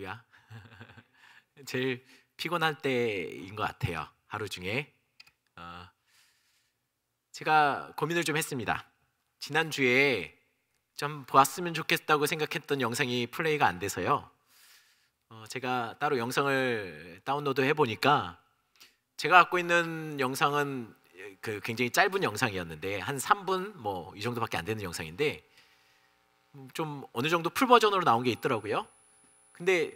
할렐루야. 제일 피곤할 때인 것 같아요. 하루 중에. 제가 고민을 좀 했습니다. 지난주에 좀 보았으면 좋겠다고 생각했던 영상이 플레이가 안 돼서요. 제가 따로 영상을 다운로드 해보니까 제가 갖고 있는 영상은 굉장히 짧은 영상이었는데 한 3분 뭐 이 정도밖에 안 되는 영상인데 좀 어느 정도 풀 버전으로 나온 게 있더라고요. 근데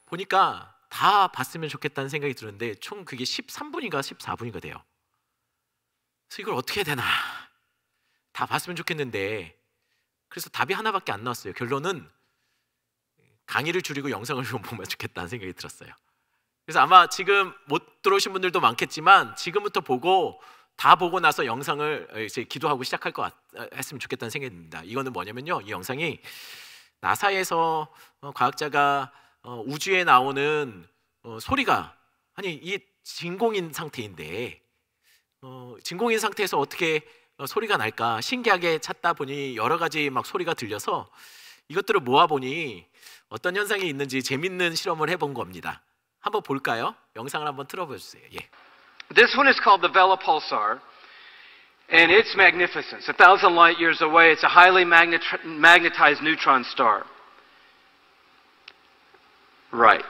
보니까 다 봤으면 좋겠다는 생각이 들었는데 총 그게 13분인가 14분인가 돼요. 그래서 이걸 어떻게 해야 되나, 다 봤으면 좋겠는데. 그래서 답이 하나밖에 안 나왔어요. 결론은 강의를 줄이고 영상을 좀 보면 좋겠다는 생각이 들었어요. 그래서 아마 지금 못 들어오신 분들도 많겠지만 지금부터 보고 다 보고 나서 영상을 이제 기도하고 시작할 했으면 좋겠다는 생각이 듭니다. 이거는 뭐냐면요, 이 영상이 나사에서 과학자가 우주에 나오는 소리가, 아니 이 진공인 상태인데 진공인 상태에서 어떻게 소리가 날까 신기하게 찾다 보니 여러 가지 막 소리가 들려서 이것들을 모아보니 어떤 현상이 있는지 재밌는 실험을 해본 겁니다. 한번 볼까요? 영상을 한번 틀어보세요. 예. This one is called the Vela Pulsar, and it's magnificent. It's 1,000 light years away. It's a highly magnetized neutron star. Right.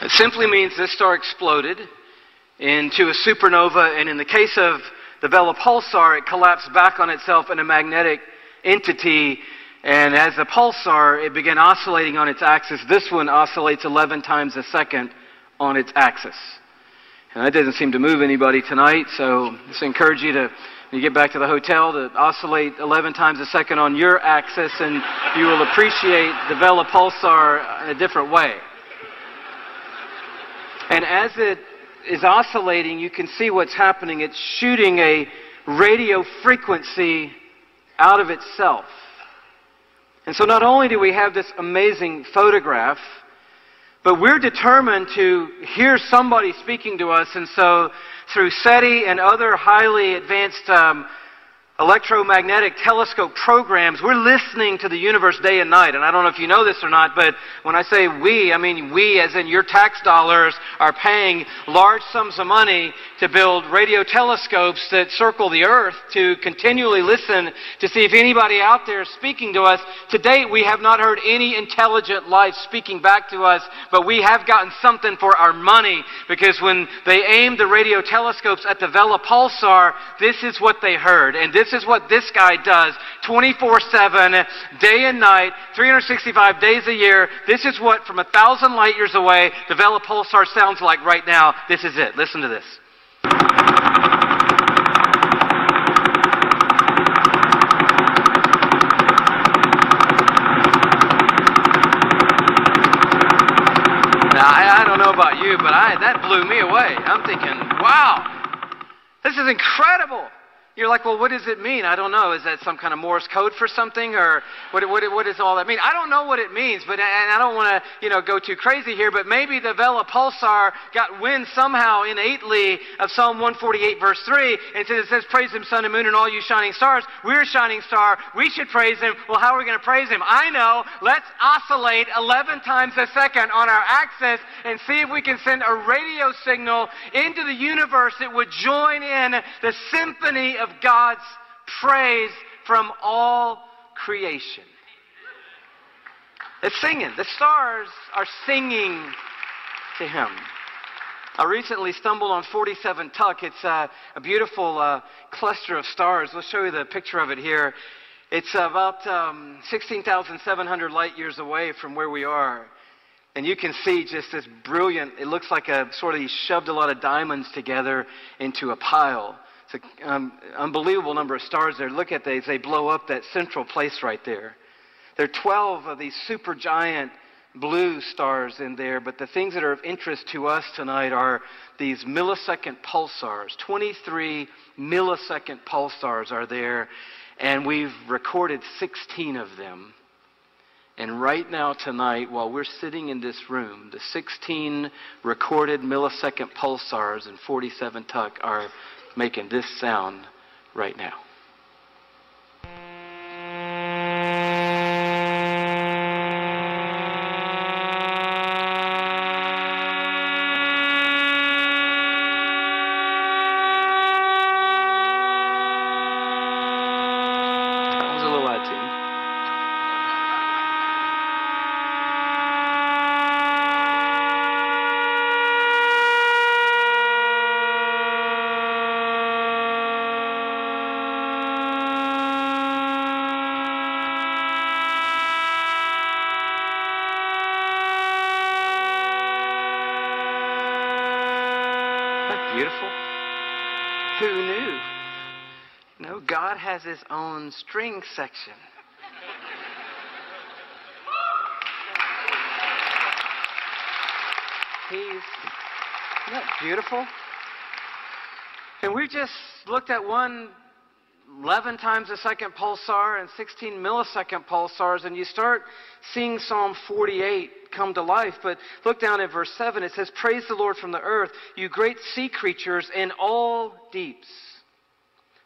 It simply means this star exploded into a supernova, and in the case of the Vela Pulsar, it collapsed back on itself in a magnetic entity, and as a pulsar, it began oscillating on its axis. This one oscillates 11 times a second on its axis. And that doesn't seem to move anybody tonight, so I just encourage you to, when you get back to the hotel, to oscillate 11 times a second on your axis, and you will appreciate the Vela Pulsar in a different way. And as it is oscillating, you can see what's happening. It's shooting a radio frequency out of itself. And so not only do we have this amazing photograph, but we're determined to hear somebody speaking to us. And so through SETI and other highly advanced electromagnetic telescope programs, we're listening to the universe day and night. And I don't know if you know this or not, but when I say we, I mean we as in your tax dollars are paying large sums of money to build radio telescopes that circle the earth to continually listen to see if anybody out there is speaking to us. To date, we have not heard any intelligent life speaking back to us, but we have gotten something for our money, because when they aimed the radio telescopes at the Vela Pulsar, this is what they heard. And this is what this guy does 24/7, day and night, 365 days a year. This is what, from 1,000 light years away, the Vela Pulsar sounds like right now. This is it. Listen to this. Now, I don't know about you, but that blew me away. I'm thinking, wow, this is incredible. You're like, well, what does it mean? I don't know. Is that some kind of Morse code for something? Or what does all that mean? I don't know what it means, and I don't want to, go too crazy here, but maybe the Vela Pulsar got wind somehow innately of Psalm 148, verse 3, and it says, praise Him, sun and moon, and all you shining stars. We're a shining star. We should praise Him. Well, how are we going to praise Him? I know. Let's oscillate 11 times a second on our axis and see if we can send a radio signal into the universe that would join in the symphony of God's praise from all creation. It's singing. The stars are singing to Him. I recently stumbled on 47 Tuc. It's a beautiful cluster of stars. We'll show you the picture of it here. It's about 16,700 light years away from where we are. And you can see just this brilliant, it looks like he shoved a lot of diamonds together into a pile. It's an unbelievable number of stars there. Look at these. They blow up that central place right there. There are 12 of these supergiant blue stars in there, but the things that are of interest to us tonight are these millisecond pulsars. 23 millisecond pulsars are there, and we've recorded 16 of them. And right now tonight, while we're sitting in this room, the 16 recorded millisecond pulsars and 47 Tuc are making this sound right now. beautiful? Who knew? No, God has his own string section. Isn't that beautiful? And we just looked at 11 times a second pulsar and 16 millisecond pulsars, and you start seeing Psalm 48 come to life. But look down at verse 7. It says, "Praise the Lord from the earth, you great sea creatures in all deeps.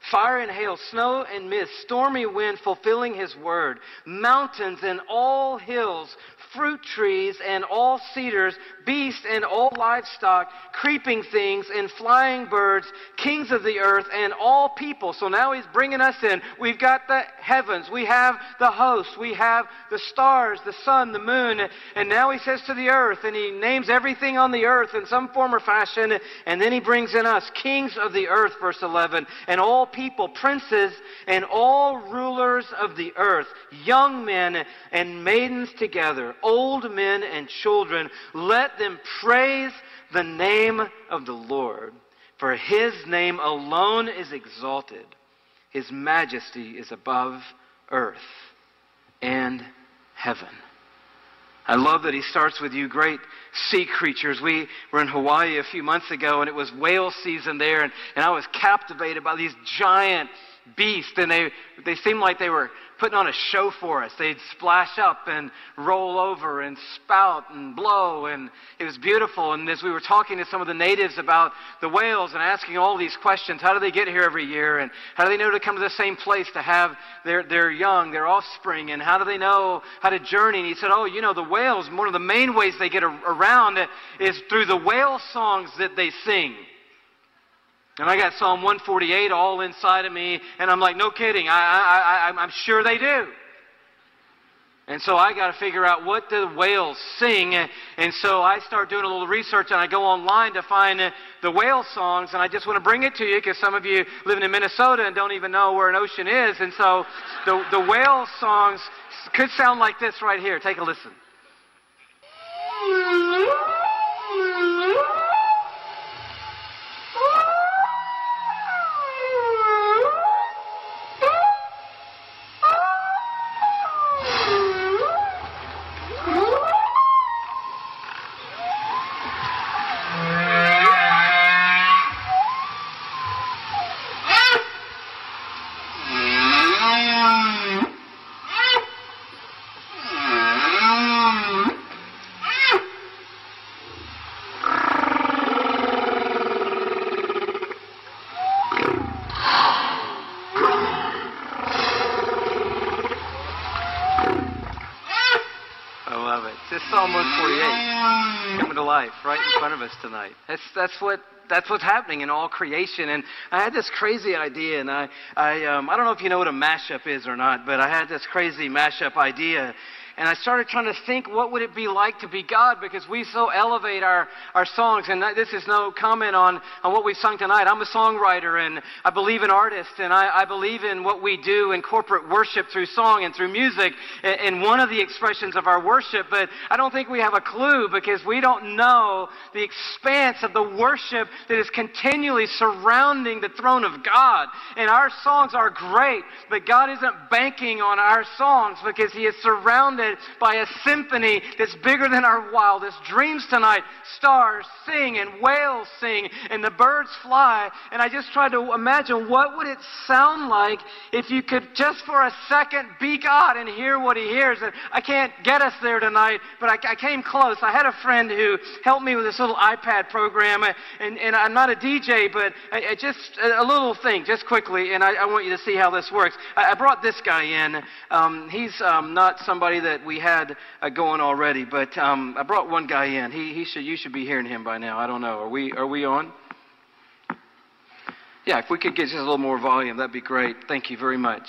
Fire and hail, snow and mist, stormy wind fulfilling his word, mountains and all hills, fruit trees and all cedars, beasts and all livestock, creeping things and flying birds, kings of the earth and all people." So now he's bringing us in. We've got the heavens, we have the hosts, we have the stars, the sun, the moon, and now he says to the earth, and he names everything on the earth in some form or fashion, and then he brings in us, kings of the earth, verse 11, and all people, princes, and all rulers of the earth, young men and maidens together, old men and children, let them praise the name of the Lord. For his name alone is exalted. His majesty is above earth and heaven. I love that he starts with you great sea creatures. We were in Hawaii a few months ago, and it was whale season there, and I was captivated by these giant beasts, and they seemed like they were putting on a show for us. They'd splash up and roll over and spout and blow, and it was beautiful. And as we were talking to some of the natives about the whales and asking all these questions, how do they get here every year, and how do they know to come to the same place to have their young, their offspring, and how do they know how to journey? And he said, oh, you know, the whales, one of the main ways they get around is through the whale songs that they sing. And I got Psalm 148 all inside of me, and I'm like, no kidding, I'm sure they do. And so I got to figure out what the whales sing, and so I start doing a little research, and I go online to find the whale songs, and I just want to bring it to you because some of you living in Minnesota and don't even know where an ocean is, and so the whale songs could sound like this right here. Take a listen. Psalm 148 coming to life right in front of us tonight. That's what's happening in all creation. And I had this crazy idea, and I don't know if you know what a mashup is or not, but I had this crazy mashup idea. And I started trying to think, what would it be like to be God? Because we so elevate our songs. And this is no comment on what we've sung tonight. I'm a songwriter, and I believe in artists, and I believe in what we do in corporate worship through song and through music, and one of the expressions of our worship. But I don't think we have a clue, because we don't know the expanse of the worship that is continually surrounding the throne of God. And our songs are great, but God isn't banking on our songs, because He is surrounded by a symphony that's bigger than our wildest dreams tonight. Stars sing and whales sing and the birds fly. And I just tried to imagine, what would it sound like if you could just for a second be God and hear what He hears. And I can't get us there tonight, but I came close. I had a friend who helped me with this little iPad program, and I'm not a DJ, but just a little thing, just quickly, and I want you to see how this works. I brought this guy in. He's not somebody that we had going already, but I brought one guy in. You should be hearing him by now. I don't know. Are we on? Yeah, if we could get just a little more volume, that'd be great. Thank you very much.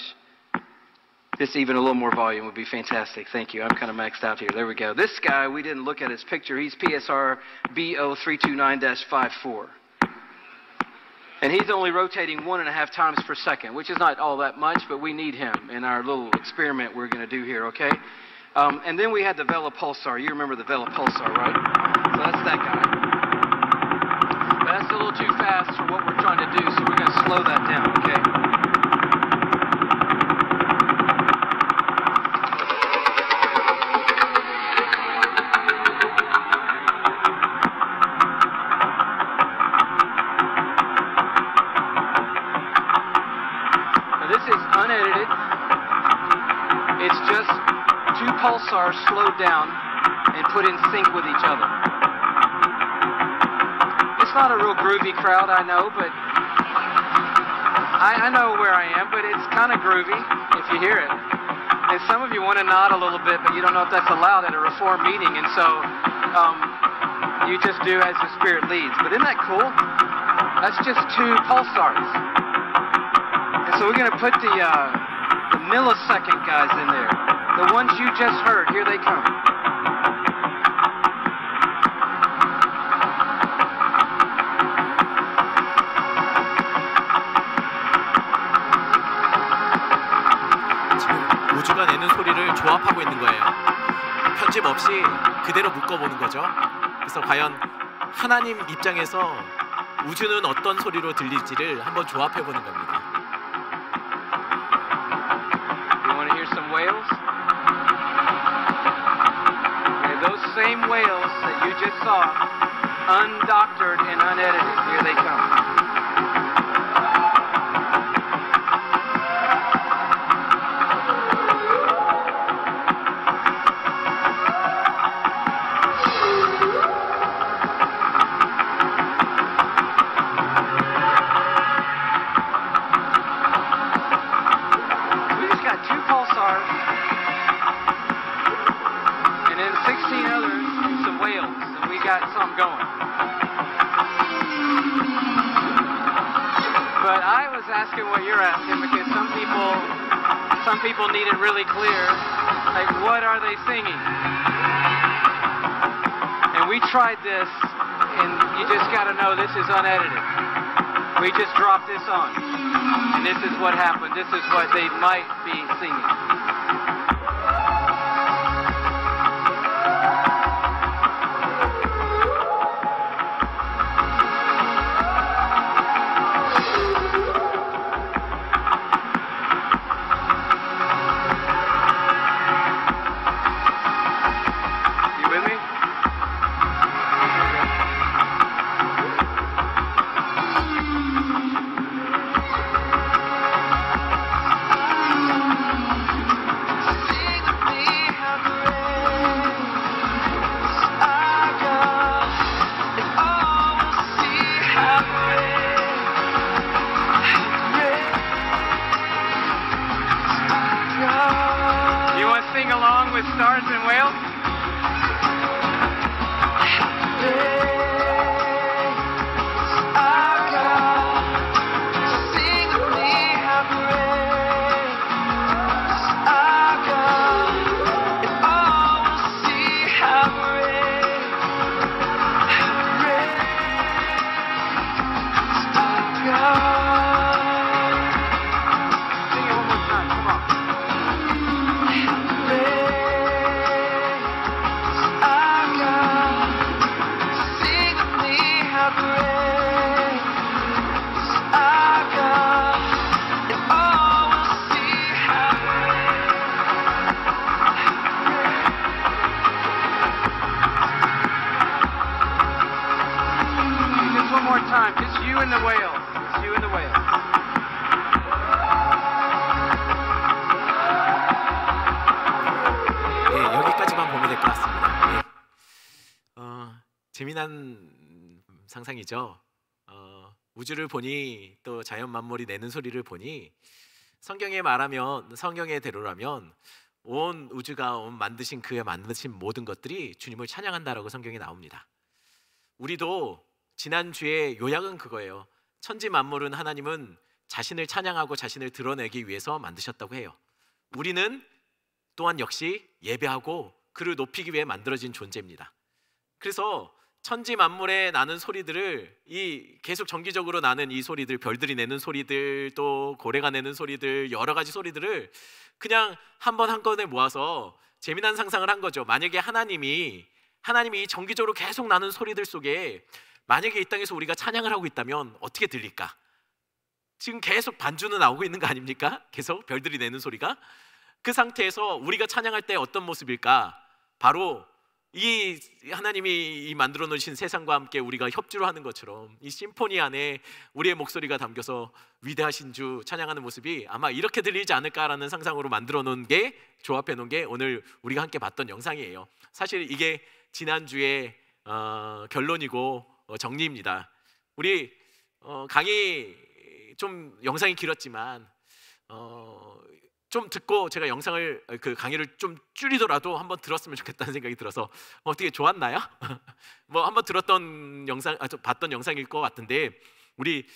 Just even a little more volume would be fantastic. Thank you. I'm kind of maxed out here. There we go. This guy, we didn't look at his picture. He's PSR BO329-54. And he's only rotating 1.5 times per second, which is not all that much, but we need him in our little experiment we're going to do here, okay? And then we had the Vela Pulsar. You remember the Vela Pulsar, right? So that's that guy. But that's a little little too fast for what we're trying to do, so we're going to slow that down, okay? Now this is unedited. It's just two pulsars slowed down and put in sync with each other. It's not a real groovy crowd, I know, but I know where I am, but it's kind of groovy if you hear it. And some of you want to nod a little bit, but you don't know if that's allowed at a Reform meeting, and so you just do as the Spirit leads. But isn't that cool? That's just two pulsars. And so we're going to put the millisecond guys in there. The ones you just heard, here they come. 지금 우주가 내는 소리를 조합하고 있는 거예요. 편집 없이 그대로 묶어보는 거죠. 그래서 과연 하나님 입장에서 우주는 어떤 소리로 들릴지를 한번 조합해보는 겁니다. Whales. Yeah, those same whales that you just saw, undoctored and unedited. Here they come. Asking what you're asking, because some people need it really clear, like what are they singing? And we tried this, and you just got to know this is unedited. We just dropped this on, and this is what happened. This is what they might be singing. Stars and whales? Just you and the whale. Just you and the whale. 네, 여기까지만 보면 될 것 같습니다. 네. 재미난 상상이죠. 우주를 보니 또 자연 만물이 내는 소리를 보니 성경의 대로라면 온 우주가 만드신 그의 만드신 모든 것들이 주님을 찬양한다라고 성경에 나옵니다. 우리도 지난주에 요약은 그거예요. 천지 만물은 하나님은 자신을 찬양하고 자신을 드러내기 위해서 만드셨다고 해요. 우리는 또한 역시 예배하고 그를 높이기 위해 만들어진 존재입니다. 그래서 천지 만물에 나는 소리들을 계속 정기적으로 나는 이 소리들, 별들이 내는 소리들, 또 고래가 내는 소리들, 여러 가지 소리들을 그냥 한 번 한꺼번에 모아서 재미난 상상을 한 거죠. 만약에 하나님이 정기적으로 계속 나는 소리들 속에 만약에 이 땅에서 우리가 찬양을 하고 있다면 어떻게 들릴까? 지금 계속 반주는 나오고 있는 거 아닙니까? 계속 별들이 내는 소리가. 그 상태에서 우리가 찬양할 때 어떤 모습일까? 바로 이 하나님이 이 만들어 놓으신 세상과 함께 우리가 협주를 하는 것처럼 이 심포니 안에 우리의 목소리가 담겨서 위대하신 주 찬양하는 모습이 아마 이렇게 들리지 않을까라는 상상으로 만들어 놓은 게, 조합해 놓은 게 오늘 우리가 함께 봤던 영상이에요. 사실 이게 지난주에 결론이고 정리입니다. 우리 강의 좀 영상이 길었지만 좀 듣고 제가 영상을 그 강의를 좀 줄이더라도 한번 들었으면 좋겠다는 생각이 들어서 어떻게 좋았나요? 뭐 한번 들었던 영상, 봤던 영상일 것 같은데 우리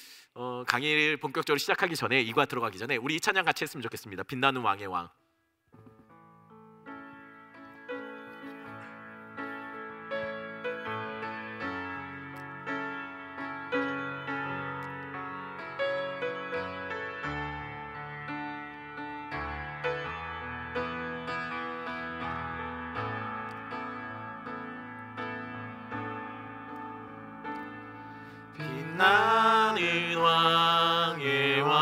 강의를 본격적으로 시작하기 전에, 이과 들어가기 전에 우리 이 찬양 같이 했으면 좋겠습니다. 빛나는 왕의 왕. 빛나는 왕의 왕,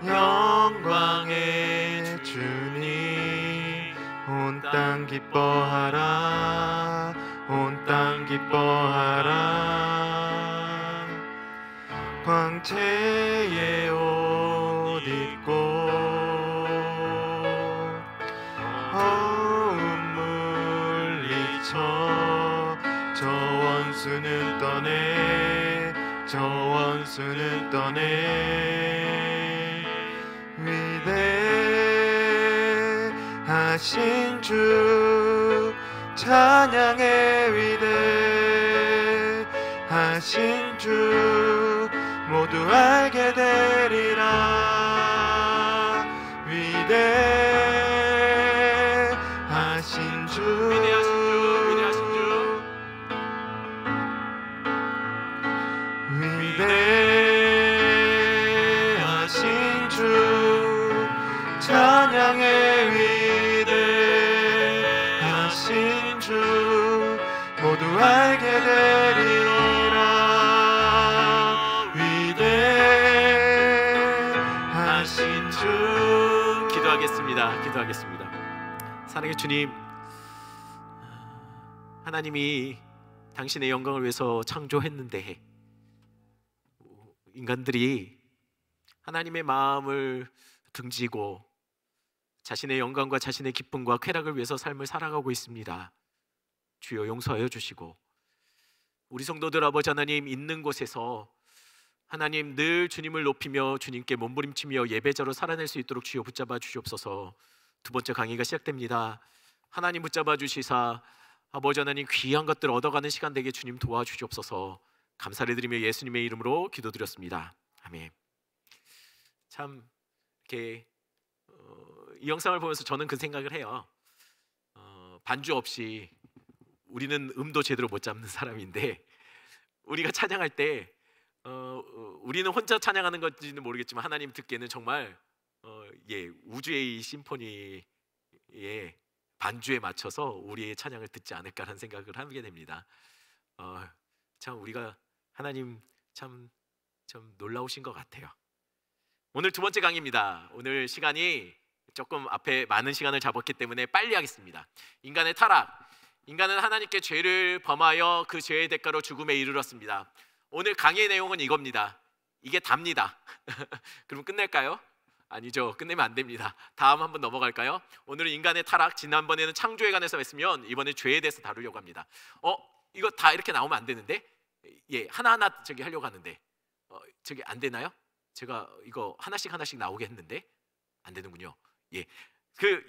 영광의 주님, 온 땅 기뻐하라, 온 땅 기뻐하라. 광채의 옷 입고 어음 물리쳐 저 원수는 떠내, 저 원수는 떠내. 위대하신 주 찬양해, 위대하신 주 모두 알게 되리라. 위대하신 주, 위대하신 주 찬양해, 위대하신 주 모두 알게 되리라. 위대하신 주. 기도하겠습니다. 사랑의 주님, 하나님이 당신의 영광을 위해서 창조했는데 인간들이 하나님의 마음을 등지고 자신의 영광과 자신의 기쁨과 쾌락을 위해서 삶을 살아가고 있습니다. 주여 용서하여 주시고, 우리 성도들 아버지 하나님, 있는 곳에서 하나님 늘 주님을 높이며 주님께 몸부림치며 예배자로 살아낼 수 있도록 주여 붙잡아 주시옵소서. 두 번째 강의가 시작됩니다. 하나님 붙잡아 주시사 아버지 하나님 귀한 것들 얻어가는 시간 되게 주님 도와주시옵소서. 감사를 드리며 예수님의 이름으로 기도드렸습니다. 아멘. 참 이렇게 이 영상을 보면서 저는 그 생각을 해요. 반주 없이 우리는 음도 제대로 못 잡는 사람인데, 우리가 찬양할 때 우리는 혼자 찬양하는 건지는 모르겠지만 하나님 듣기에는 정말 우주의 이 심포니의 반주에 맞춰서 우리의 찬양을 듣지 않을까라는 생각을 하게 됩니다. 참 우리가 하나님 참 놀라우신 것 같아요. 오늘 두 번째 강의입니다. 오늘 시간이 조금 앞에 많은 시간을 잡았기 때문에 빨리 하겠습니다. 인간의 타락. 인간은 하나님께 죄를 범하여 그 죄의 대가로 죽음에 이르렀습니다. 오늘 강의의 내용은 이겁니다. 이게 답니다. 그럼 끝낼까요? 아니죠. 끝내면 안 됩니다. 다음 한번 넘어갈까요? 오늘은 인간의 타락, 지난번에는 창조에 관해서 했으면 이번에 죄에 대해서 다루려고 합니다. 이거 다 이렇게 나오면 안 되는데? 하나하나 저기 하려고 하는데 저기 안 되나요? 제가 이거 하나씩 나오게 했는데 안 되는군요.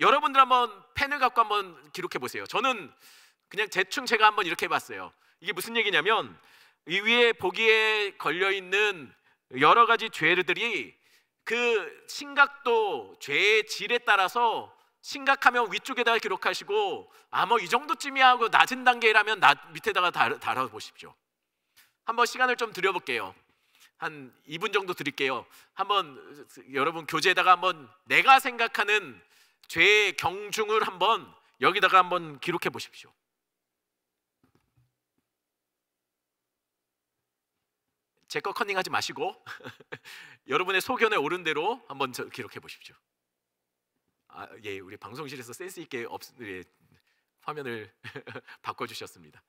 여러분들 한번 펜을 갖고 한번 기록해 보세요. 저는 그냥 대충 제가 한번 이렇게 해봤어요. 이게 무슨 얘기냐면, 이 위에 보기에 걸려 있는 여러 가지 죄들이 그 심각도, 죄의 질에 따라서 심각하면 위쪽에다가 기록하시고, 뭐 이 정도쯤이야 하고 낮은 단계라면 밑에다가 달아보십시오. 한번 시간을 좀 드려볼게요. 한 2분 정도 드릴게요. 한번 여러분 교재에다가 한번 내가 생각하는 죄의 경중을 한번 여기다가 한번 기록해 보십시오. 제 거 컨닝하지 마시고 여러분의 소견에 오른 대로 한번 기록해 보십시오. 예, 우리 방송실에서 센스 있게 예, 화면을 바꿔주셨습니다.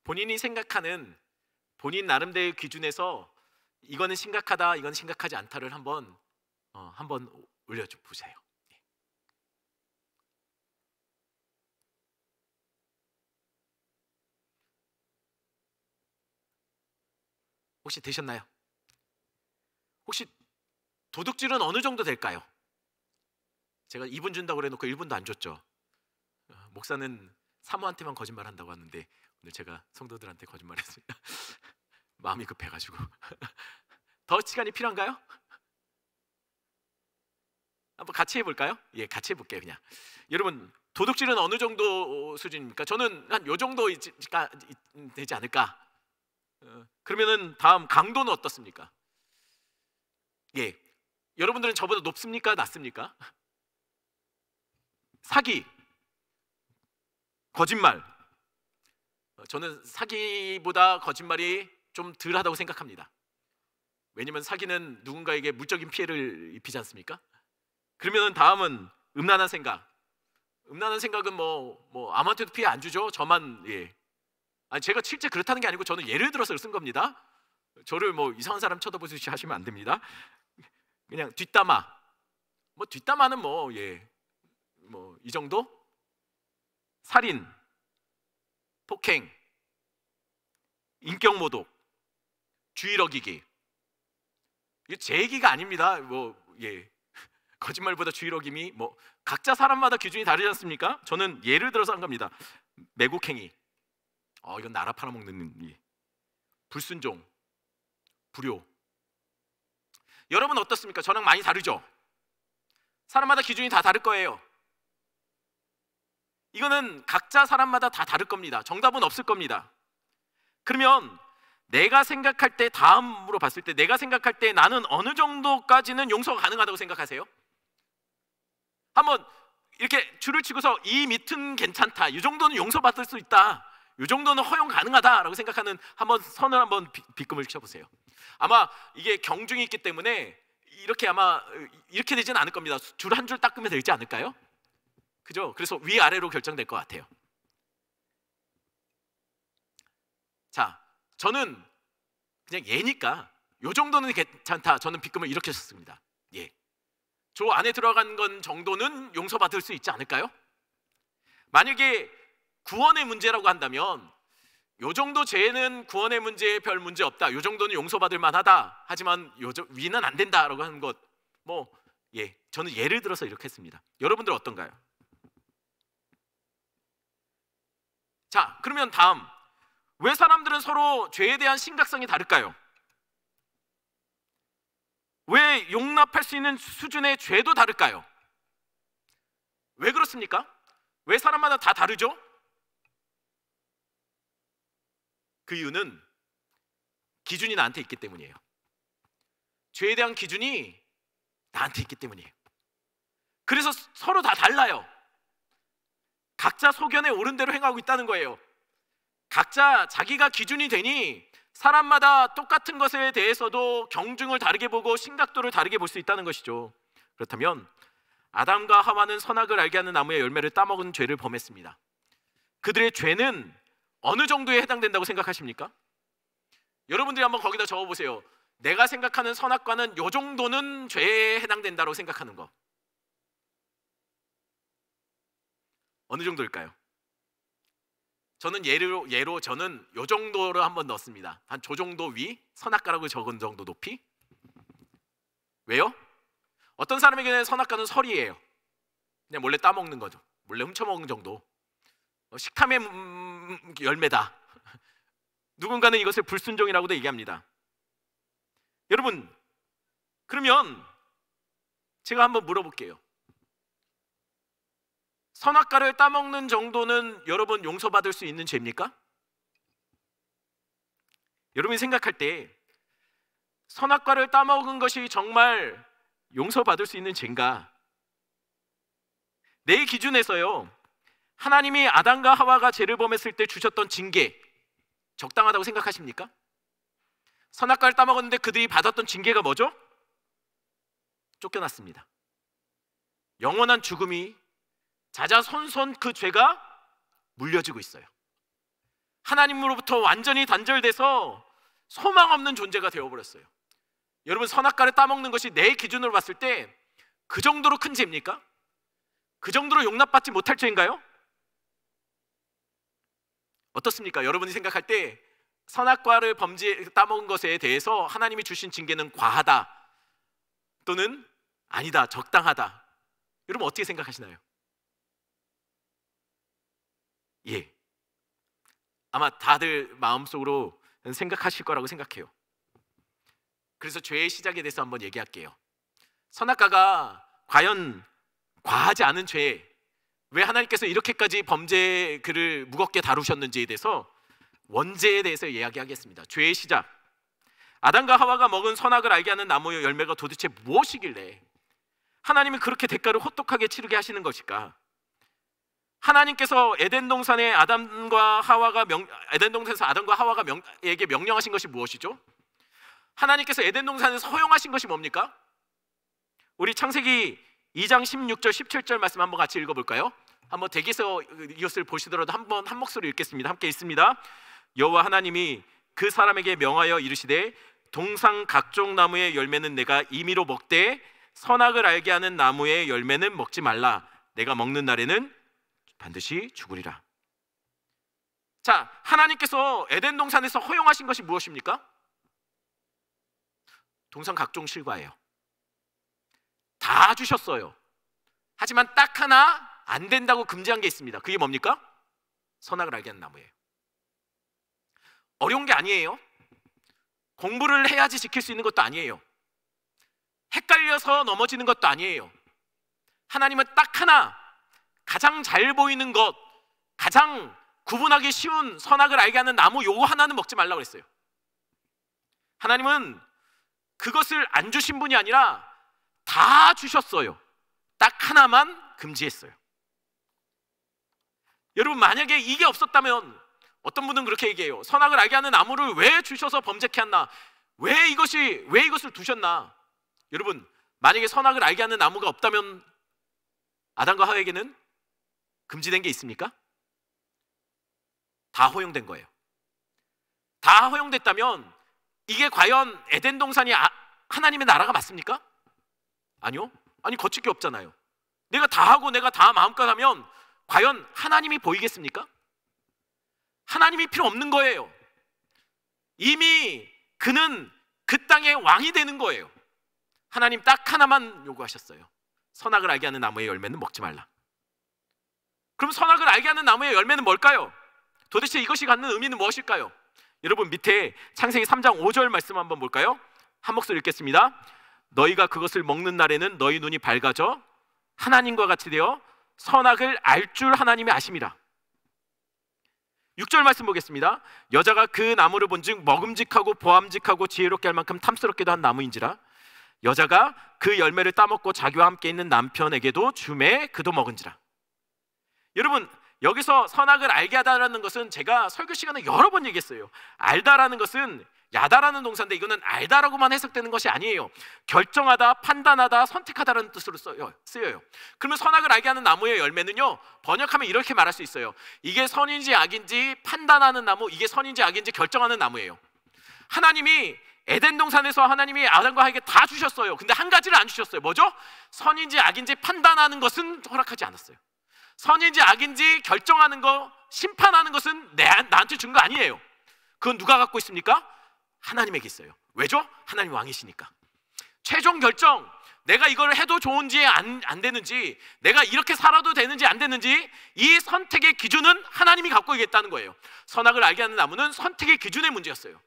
본인이 생각하는 본인 나름대로의 기준에서 이거는 심각하다, 이건 심각하지 않다를 한번 올려줘 보세요. 혹시 되셨나요? 혹시 도둑질은 어느 정도 될까요? 제가 2분 준다고 그래놓고 1분도 안 줬죠. 목사는 사모한테만 거짓말 한다고 하는데 오늘 제가 성도들한테 거짓말했습니다. 마음이 급해가지고. 더 시간이 필요한가요? 한번 같이 해볼까요? 예, 같이 해볼게요. 그냥 여러분, 도둑질은 어느 정도 수준입니까? 저는 한 요 정도 되지 않을까? 그러면은 다음 강도는 어떻습니까? 예, 여러분들은 저보다 높습니까? 낮습니까? 사기, 거짓말. 저는 사기보다 거짓말이 좀 덜하다고 생각합니다. 왜냐면 사기는 누군가에게 물적인 피해를 입히지 않습니까? 그러면 다음은 음란한 생각. 음란한 생각은 뭐 아무한테도 피해 안 주죠. 저만. 예. 아니, 제가 실제 그렇다는 게 아니고 저는 예를 들어서 쓴 겁니다. 저를 뭐 이상한 사람 쳐다보듯이 하시면 안 됩니다. 그냥 뒷담화. 뭐 뒷담화는 예, 뭐 이 정도? 살인, 폭행, 인격모독, 주의 어기기. 이게 제 얘기가 아닙니다. 예, 거짓말보다 주의 어김이 각자 사람마다 기준이 다르지 않습니까? 저는 예를 들어서 한 겁니다. 매국행위. 이건 나라 팔아먹는 일. 불순종, 불효. 여러분 어떻습니까? 저랑 많이 다르죠? 사람마다 기준이 다 다를 거예요. 이거는 각자 사람마다 다 다를 겁니다. 정답은 없을 겁니다. 그러면 내가 생각할 때, 다음으로 봤을 때 내가 생각할 때 나는 어느 정도까지는 용서가 가능하다고 생각하세요? 한번 이렇게 줄을 치고서 이 밑은 괜찮다, 이 정도는 용서받을 수 있다, 이 정도는 허용 가능하다라고 생각하는 한번 선을 한번 빗금을 쳐보세요. 아마 이게 경중이 있기 때문에 아마 이렇게 되지는 않을 겁니다. 줄 한 줄 닦으면 되지 않을까요? 그죠? 그래서 위아래로 결정될 것 같아요. 자, 저는 그냥 예니까 요 정도는 괜찮다. 저는 빗금을 이렇게 썼습니다. 예, 저 안에 들어간 건 정도는 용서받을 수 있지 않을까요? 만약에 구원의 문제라고 한다면 요 정도 죄는 구원의 문제에 별 문제 없다, 요 정도는 용서받을 만하다, 하지만 위는 안 된다라고 하는 것, 예, 저는 예를 들어서 이렇게 했습니다. 여러분들 어떤가요? 자, 그러면 다음, 왜 사람들은 서로 죄에 대한 심각성이 다를까요? 왜 용납할 수 있는 수준의 죄도 다를까요? 왜 그렇습니까? 왜 사람마다 다 다르죠? 그 이유는 기준이 나한테 있기 때문이에요. 죄에 대한 기준이 나한테 있기 때문이에요. 그래서 서로 다 달라요. 각자 소견에 오른 대로 행하고 있다는 거예요. 각자 자기가 기준이 되니 사람마다 똑같은 것에 대해서도 경중을 다르게 보고 심각도를 다르게 볼 수 있다는 것이죠. 그렇다면 아담과 하와는 선악을 알게 하는 나무의 열매를 따먹은 죄를 범했습니다. 그들의 죄는 어느 정도에 해당된다고 생각하십니까? 여러분들이 한번 거기다 적어보세요. 내가 생각하는 선악과는 요 정도는 죄에 해당된다고 생각하는 거. 어느 정도일까요? 저는 예로 저는 요 정도를 한번 넣었습니다. 한 저 정도 위, 선악과라고 적은 정도 높이. 왜요? 어떤 사람에게는 선악과는 설이에요. 그냥 몰래 따먹는 거죠. 몰래 훔쳐먹는 정도. 식탐의 열매다. 누군가는 이것을 불순종이라고도 얘기합니다. 여러분, 그러면 제가 한번 물어볼게요. 선악과를 따먹는 정도는 여러분 용서받을 수 있는 죄입니까? 여러분이 생각할 때 선악과를 따먹은 것이 정말 용서받을 수 있는 죄인가? 내 기준에서요, 하나님이 아담과 하와가 죄를 범했을 때 주셨던 징계 적당하다고 생각하십니까? 선악과를 따먹었는데 그들이 받았던 징계가 뭐죠? 쫓겨났습니다. 영원한 죽음이 자자손손 그 죄가 물려지고 있어요. 하나님으로부터 완전히 단절돼서 소망 없는 존재가 되어버렸어요. 여러분, 선악과를 따먹는 것이 내 기준으로 봤을 때 그 정도로 큰 죄입니까? 그 정도로 용납받지 못할 죄인가요? 어떻습니까? 여러분이 생각할 때 선악과를 따먹은 것에 대해서 하나님이 주신 징계는 과하다 또는 아니다, 적당하다, 여러분 어떻게 생각하시나요? 예, 아마 다들 마음속으로 생각하실 거라고 생각해요. 그래서 죄의 시작에 대해서 한번 얘기할게요. 선악과가 과연 과하지 않은 죄, 왜 하나님께서 이렇게까지 범죄 그를 무겁게 다루셨는지에 대해서 원죄에 대해서 이야기하겠습니다. 죄의 시작, 아담과 하와가 먹은 선악을 알게 하는 나무의 열매가 도대체 무엇이길래 하나님이 그렇게 대가를 호떡하게 치르게 하시는 것일까? 하나님께서 에덴 동산에서 아담과 하와에게 명령하신 것이 무엇이죠? 하나님께서 에덴 동산에서 허용하신 것이 뭡니까? 우리 창세기 2장 16절 17절 말씀 한번 같이 읽어볼까요? 한번 댁에서 이것을 보시더라도 한번 한 목소리 읽겠습니다. 함께 읽습니다. 여호와 하나님이 그 사람에게 명하여 이르시되 동산 각종 나무의 열매는 내가 임의로 먹되 선악을 알게 하는 나무의 열매는 먹지 말라. 내가 먹는 날에는 반드시 죽으리라. 자, 하나님께서 에덴 동산에서 허용하신 것이 무엇입니까? 동산 각종 실과예요. 다 주셨어요. 하지만 딱 하나 안 된다고 금지한 게 있습니다. 그게 뭡니까? 선악을 알게 하는 나무예요. 어려운 게 아니에요. 공부를 해야지 지킬 수 있는 것도 아니에요. 헷갈려서 넘어지는 것도 아니에요. 하나님은 딱 하나, 가장 잘 보이는 것, 가장 구분하기 쉬운 선악을 알게 하는 나무 요거 하나는 먹지 말라고 그랬어요. 하나님은 그것을 안 주신 분이 아니라 다 주셨어요. 딱 하나만 금지했어요. 여러분, 만약에 이게 없었다면 어떤 분은 그렇게 얘기해요. 선악을 알게 하는 나무를 왜 주셔서 범죄케 했나? 왜 이것을 두셨나? 여러분, 만약에 선악을 알게 하는 나무가 없다면 아담과 하와에게는 금지된 게 있습니까? 다 허용된 거예요. 다 허용됐다면 이게 과연 에덴 동산이 하나님의 나라가 맞습니까? 아니요. 아니, 거칠 게 없잖아요. 내가 다 하고 내가 다 마음껏 하면 과연 하나님이 보이겠습니까? 하나님이 필요 없는 거예요. 이미 그는 그 땅의 왕이 되는 거예요. 하나님 딱 하나만 요구하셨어요. 선악을 알게 하는 나무의 열매는 먹지 말라. 그럼 선악을 알게 하는 나무의 열매는 뭘까요? 도대체 이것이 갖는 의미는 무엇일까요? 여러분, 밑에 창세기 3장 5절 말씀 한번 볼까요? 한 목소리 읽겠습니다. 너희가 그것을 먹는 날에는 너희 눈이 밝아져 하나님과 같이 되어 선악을 알 줄 하나님이 아심이라. 6절 말씀 보겠습니다. 여자가 그 나무를 본즉 먹음직하고 보암직하고 지혜롭게 할 만큼 탐스럽게도 한 나무인지라. 여자가 그 열매를 따먹고 자기와 함께 있는 남편에게도 주매 그도 먹은지라. 여러분, 여기서 선악을 알게 하다라는 것은 제가 설교 시간에 여러 번 얘기했어요. 알다라는 것은 야다라는 동사인데 이거는 알다라고만 해석되는 것이 아니에요. 결정하다, 판단하다, 선택하다라는 뜻으로 쓰여요. 그러면 선악을 알게 하는 나무의 열매는요, 번역하면 이렇게 말할 수 있어요. 이게 선인지 악인지 판단하는 나무, 이게 선인지 악인지 결정하는 나무예요. 하나님이 에덴 동산에서 하나님이 아담과 하와에게 다 주셨어요. 근데 한 가지를 안 주셨어요. 뭐죠? 선인지 악인지 판단하는 것은 허락하지 않았어요. 선인지 악인지 결정하는 거, 심판하는 것은 나한테 준 거 아니에요. 그건 누가 갖고 있습니까? 하나님에게 있어요. 왜죠? 하나님 왕이시니까. 최종 결정, 내가 이걸 해도 좋은지 안 되는지, 내가 이렇게 살아도 되는지 안 되는지, 이 선택의 기준은 하나님이 갖고 있겠다는 거예요. 선악을 알게 하는 나무는 선택의 기준의 문제였어요.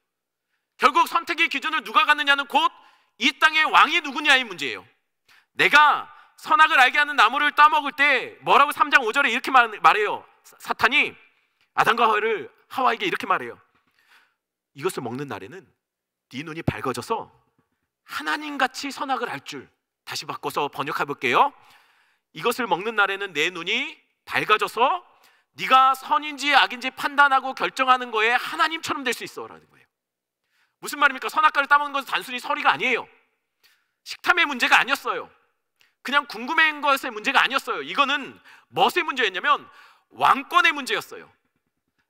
결국 선택의 기준을 누가 갖느냐는 곧 이 땅의 왕이 누구냐의 문제예요. 내가 선악을 알게 하는 나무를 따먹을 때 뭐라고 3장 5절에 이렇게 말해요. 사탄이 아담과 하와에게 이렇게 말해요. 이것을 먹는 날에는 네 눈이 밝아져서 하나님같이 선악을 알 줄. 다시 바꿔서 번역해 볼게요. 이것을 먹는 날에는 내 눈이 밝아져서 네가 선인지 악인지 판단하고 결정하는 거에 하나님처럼 될 수 있어 라는 거예요. 무슨 말입니까? 선악과를 따먹는 것은 단순히 서리가 아니에요. 식탐의 문제가 아니었어요. 그냥 궁금한 것의 문제가 아니었어요. 이거는 무엇의 문제였냐면 왕권의 문제였어요.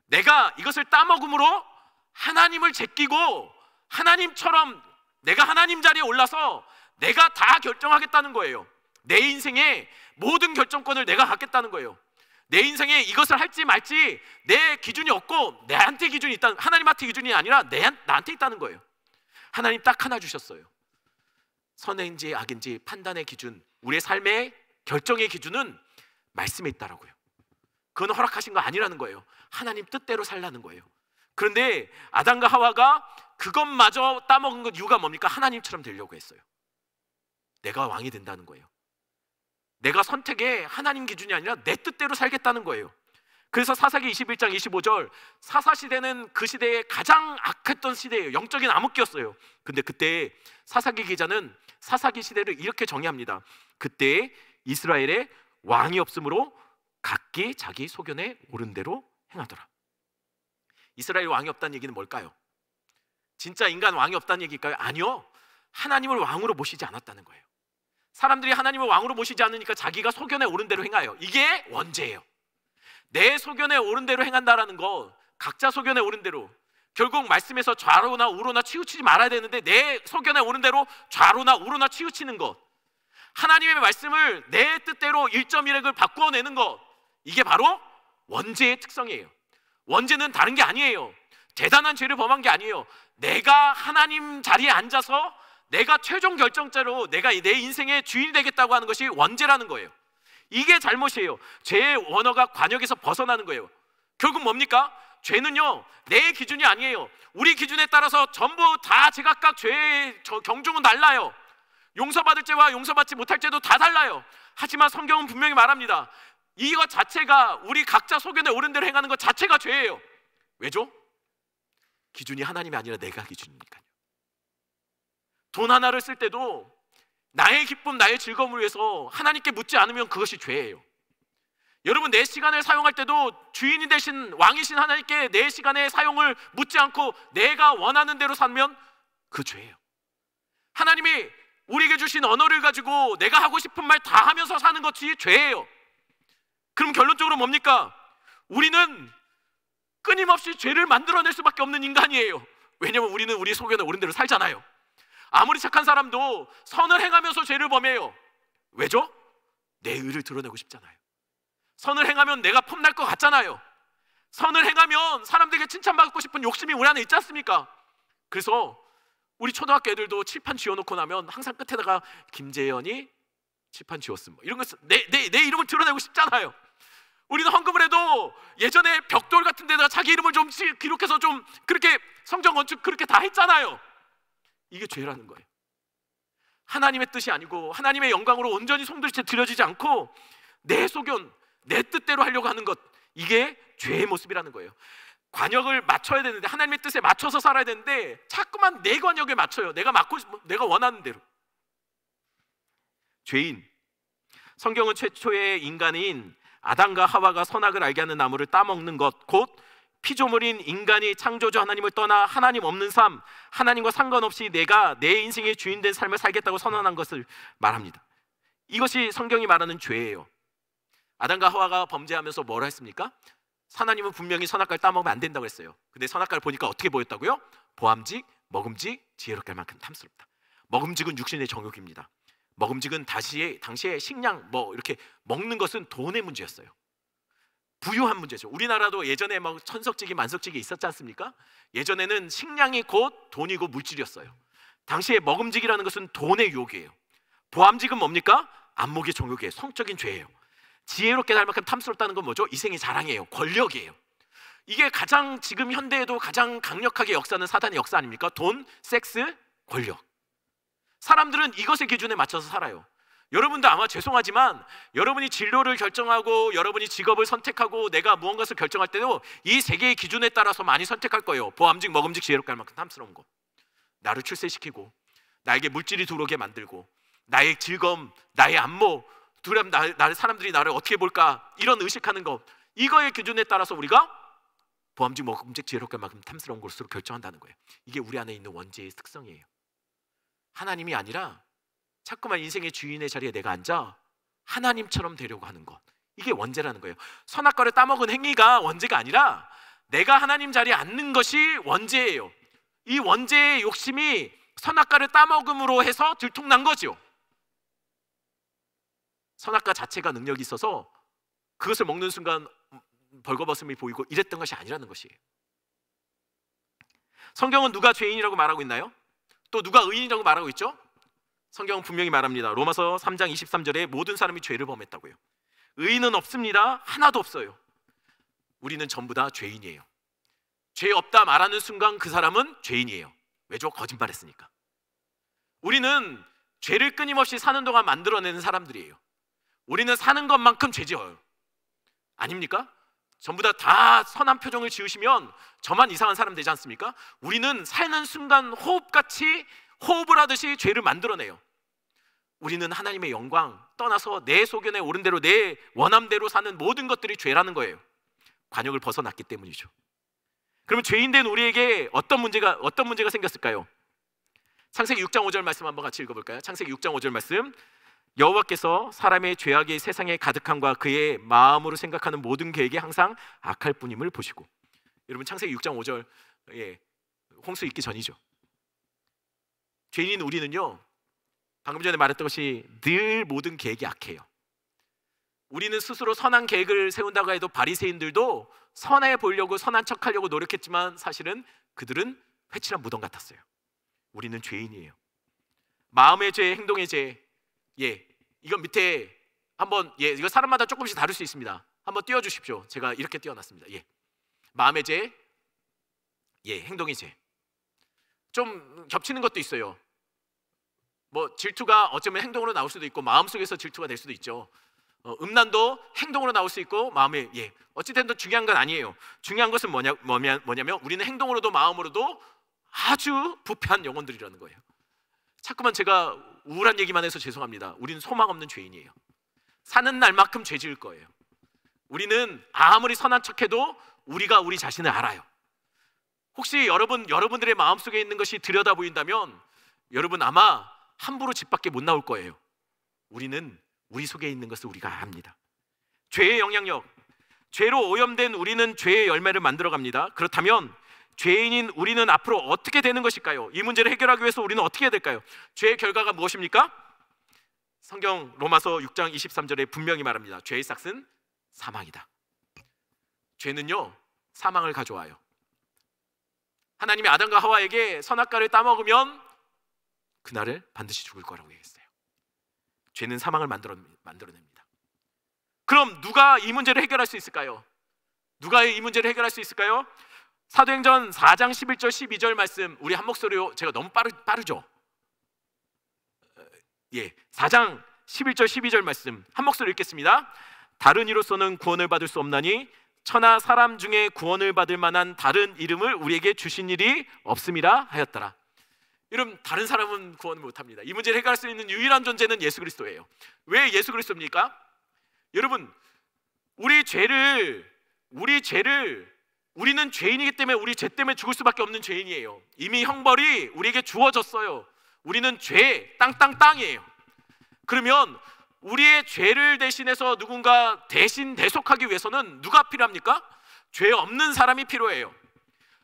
내가 이것을 따먹음으로 하나님을 제끼고 하나님처럼 내가 하나님 자리에 올라서 내가 다 결정하겠다는 거예요. 내 인생의 모든 결정권을 내가 갖겠다는 거예요. 내 인생에 이것을 할지 말지 내 기준이 없고 내한테 기준이 있다. 하나님한테 기준이 아니라 나한테 있다는 거예요. 하나님 딱 하나 주셨어요. 선인지 악인지 판단의 기준, 우리의 삶의 결정의 기준은 말씀에 있다라고요. 그건 허락하신 거 아니라는 거예요. 하나님 뜻대로 살라는 거예요. 그런데 아담과 하와가 그것마저 따먹은 것 이유가 뭡니까? 하나님처럼 되려고 했어요. 내가 왕이 된다는 거예요. 내가 선택에 하나님 기준이 아니라 내 뜻대로 살겠다는 거예요. 그래서 사사기 21장 25절, 사사시대는 그 시대에 가장 악했던 시대예요. 영적인 암흑기였어요. 근데 그때 사사기 기자는 사사기 시대를 이렇게 정의합니다. 그때 이스라엘에 왕이 없으므로 각기 자기 소견에 옳은 대로 행하더라. 이스라엘 왕이 없다는 얘기는 뭘까요? 진짜 인간 왕이 없다는 얘기일까요? 아니요. 하나님을 왕으로 모시지 않았다는 거예요. 사람들이 하나님을 왕으로 모시지 않으니까 자기가 소견에 옳은 대로 행해요. 이게 원죄예요. 내 소견에 옳은 대로 행한다라는 거, 각자 소견에 옳은 대로, 결국 말씀에서 좌로나 우로나 치우치지 말아야 되는데 내 소견에 옳은 대로 좌로나 우로나 치우치는 것, 하나님의 말씀을 내 뜻대로 1.1획을 바꾸어내는 것, 이게 바로 원죄의 특성이에요. 원죄는 다른 게 아니에요. 대단한 죄를 범한 게 아니에요. 내가 하나님 자리에 앉아서 내가 최종 결정자로 내가 내 인생의 주인이 되겠다고 하는 것이 원죄라는 거예요. 이게 잘못이에요. 죄의 원어가 관역에서 벗어나는 거예요. 결국 뭡니까? 죄는요, 내 기준이 아니에요. 우리 기준에 따라서 전부 다 제각각 죄의 경중은 달라요. 용서받을 죄와 용서받지 못할 죄도 다 달라요. 하지만 성경은 분명히 말합니다. 이것 자체가 우리 각자 소견에 옳은 대로 행하는 것 자체가 죄예요. 왜죠? 기준이 하나님이 아니라 내가 기준이니까요. 돈 하나를 쓸 때도 나의 기쁨, 나의 즐거움을 위해서 하나님께 묻지 않으면 그것이 죄예요. 여러분, 내 시간을 사용할 때도 주인이 되신 왕이신 하나님께 내 시간의 사용을 묻지 않고 내가 원하는 대로 살면 그 죄예요. 하나님이 우리에게 주신 언어를 가지고 내가 하고 싶은 말 다 하면서 사는 것이 죄예요. 그럼 결론적으로 뭡니까? 우리는 끊임없이 죄를 만들어낼 수밖에 없는 인간이에요. 왜냐면 우리는 우리 소견에 옳은 대로 살잖아요. 아무리 착한 사람도 선을 행하면서 죄를 범해요. 왜죠? 내 의를 드러내고 싶잖아요. 선을 행하면 내가 폼날 것 같잖아요. 선을 행하면 사람들에게 칭찬받고 싶은 욕심이 우리 안에 있지 않습니까? 그래서 우리 초등학교 애들도 칠판 지어놓고 나면 항상 끝에다가 김재현이 칠판 지웠음, 이런 거 내 이름을 드러내고 싶잖아요. 우리는 헌금을 해도 예전에 벽돌 같은 데다가 자기 이름을 좀 기록해서 좀 그렇게 성전 건축 그렇게 다 했잖아요. 이게 죄라는 거예요. 하나님의 뜻이 아니고 하나님의 영광으로 온전히 송두리째 드려지지 않고 내 소견, 내 뜻대로 하려고 하는 것, 이게 죄의 모습이라는 거예요. 관역을 맞춰야 되는데, 하나님의 뜻에 맞춰서 살아야 되는데 자꾸만 내 관역에 맞춰요. 내가 원하는 대로. 죄인, 성경은 최초의 인간인 아담과 하와가 선악을 알게 하는 나무를 따먹는 것, 곧 피조물인 인간이 창조주 하나님을 떠나 하나님 없는 삶, 하나님과 상관없이 내가 내 인생의 주인 된 삶을 살겠다고 선언한 것을 말합니다. 이것이 성경이 말하는 죄예요. 아담과 하와가 범죄하면서 뭐라 했습니까? 하나님은 분명히 선악과를 따먹으면 안 된다고 했어요. 근데 선악과를 보니까 어떻게 보였다고요? 보암직, 먹음직, 지혜롭게 할 만큼 탐스럽다. 먹음직은 육신의 정욕입니다. 먹음직은 당시에 식량 이렇게 먹는 것은 돈의 문제였어요. 부유한 문제죠. 우리나라도 예전에 천석지기 만석지기 있었지 않습니까? 예전에는 식량이 곧 돈이고 물질이었어요. 당시에 먹음직이라는 것은 돈의 유혹이에요. 보암직은 뭡니까? 안목의 정욕이에요. 성적인 죄예요. 지혜롭게 할 만큼 탐스럽다는 건 뭐죠? 이생의 자랑이에요. 권력이에요. 이게 가장 지금 현대에도 가장 강력하게 역사하는 사단의 역사 아닙니까? 돈, 섹스, 권력. 사람들은 이것의 기준에 맞춰서 살아요. 여러분도 아마 죄송하지만 여러분이 진로를 결정하고 여러분이 직업을 선택하고 내가 무언가를 결정할 때도 이 세 개의 기준에 따라서 많이 선택할 거예요. 보암직, 먹음직, 지혜롭게 할 만큼 탐스러운 거. 나를 출세시키고 나에게 물질이 들어오게 만들고 나의 즐거움, 나의 안모, 사람들이 나를 어떻게 볼까 이런 의식하는 것, 이거의 기준에 따라서 우리가 보암직, 먹음직, 지혜롭게 할 만큼 탐스러운 것으로 결정한다는 거예요. 이게 우리 안에 있는 원죄의 특성이에요. 하나님이 아니라 자꾸만 인생의 주인의 자리에 내가 앉아 하나님처럼 되려고 하는 것, 이게 원죄라는 거예요. 선악과를 따먹은 행위가 원죄가 아니라 내가 하나님 자리에 앉는 것이 원죄예요. 이 원죄의 욕심이 선악과를 따먹음으로 해서 들통난 거죠. 선악과 자체가 능력이 있어서 그것을 먹는 순간 벌거벗음이 보이고 이랬던 것이 아니라는 것이에요. 성경은 누가 죄인이라고 말하고 있나요? 또 누가 의인이라고 말하고 있죠? 성경은 분명히 말합니다. 로마서 3장 23절에 모든 사람이 죄를 범했다고요. 의인은 없습니다. 하나도 없어요. 우리는 전부 다 죄인이에요. 죄 없다 말하는 순간 그 사람은 죄인이에요. 왜죠? 거짓말했으니까. 우리는 죄를 끊임없이 사는 동안 만들어내는 사람들이에요. 우리는 사는 것만큼 죄 지어요. 아닙니까? 전부 다 선한 표정을 지으시면 저만 이상한 사람 되지 않습니까? 우리는 사는 순간 호흡같이 호흡을 하듯이 죄를 만들어내요. 우리는 하나님의 영광 떠나서 내 소견에 오른 대로 내 원함대로 사는 모든 것들이 죄라는 거예요. 관역을 벗어났기 때문이죠. 그러면 죄인된 우리에게 어떤 문제가 생겼을까요? 창세기 6장 5절 말씀 한번 같이 읽어볼까요? 창세기 6장 5절 말씀, 여호와께서 사람의 죄악이 세상에 가득함과 그의 마음으로 생각하는 모든 계획이 항상 악할 뿐임을 보시고. 여러분 창세기 6장 5절, 홍수 있기 전이죠. 죄인인 우리는요, 방금 전에 말했던 것이 늘 모든 계획이 악해요. 우리는 스스로 선한 계획을 세운다고 해도 바리새인들도 선해 보이려고 선한 척하려고 노력했지만 사실은 그들은 회칠한 무덤 같았어요. 우리는 죄인이에요. 마음의 죄, 행동의 죄. 이건 밑에 한번 이거 사람마다 조금씩 다를 수 있습니다. 한번 띄워주십시오. 제가 이렇게 띄워놨습니다. 마음의 죄, 행동의 죄. 좀 겹치는 것도 있어요. 뭐 질투가 어쩌면 행동으로 나올 수도 있고 마음속에서 질투가 될 수도 있죠. 음란도 행동으로 나올 수 있고 마음에 어찌됐든 중요한 건 아니에요. 중요한 것은 뭐냐면 우리는 행동으로도 마음으로도 아주 부패한 영혼들이라는 거예요. 자꾸만 제가 우울한 얘기만 해서 죄송합니다. 우리는 소망 없는 죄인이에요. 사는 날만큼 죄 지을 거예요. 우리는 아무리 선한 척해도 우리가 우리 자신을 알아요. 혹시 여러분들의 마음속에 있는 것이 들여다 보인다면 여러분 아마 함부로 집 밖에 못 나올 거예요. 우리는 우리 속에 있는 것을 우리가 압니다. 죄의 영향력, 죄로 오염된 우리는 죄의 열매를 만들어갑니다. 그렇다면 죄인인 우리는 앞으로 어떻게 되는 것일까요? 이 문제를 해결하기 위해서 우리는 어떻게 해야 될까요? 죄의 결과가 무엇입니까? 성경 로마서 6장 23절에 분명히 말합니다. 죄의 삭은 사망이다. 죄는요, 사망을 가져와요. 하나님이 아담과 하와에게 선악과를 따먹으면 그날을 반드시 죽을 거라고 얘기했어요. 죄는 사망을 만들어냅니다. 그럼 누가 이 문제를 해결할 수 있을까요? 누가 이 문제를 해결할 수 있을까요? 사도행전 4장 11절 12절 말씀, 우리 한 목소리로, 제가 너무 빠르죠? 4장 11절 12절 말씀 한 목소리 읽겠습니다. 다른 이로서는 구원을 받을 수 없나니 천하 사람 중에 구원을 받을 만한 다른 이름을 우리에게 주신 일이 없음이라 하였더라. 여러분, 다른 사람은 구원을 못합니다. 이 문제를 해결할 수 있는 유일한 존재는 예수 그리스도예요. 왜 예수 그리스도입니까? 여러분, 우리는 죄인이기 때문에 우리 죄 때문에 죽을 수밖에 없는 죄인이에요. 이미 형벌이 우리에게 주어졌어요. 우리는 죄, 땅이에요. 그러면 우리의 죄를 대신해서 누군가 대신 대속하기 위해서는 누가 필요합니까? 죄 없는 사람이 필요해요.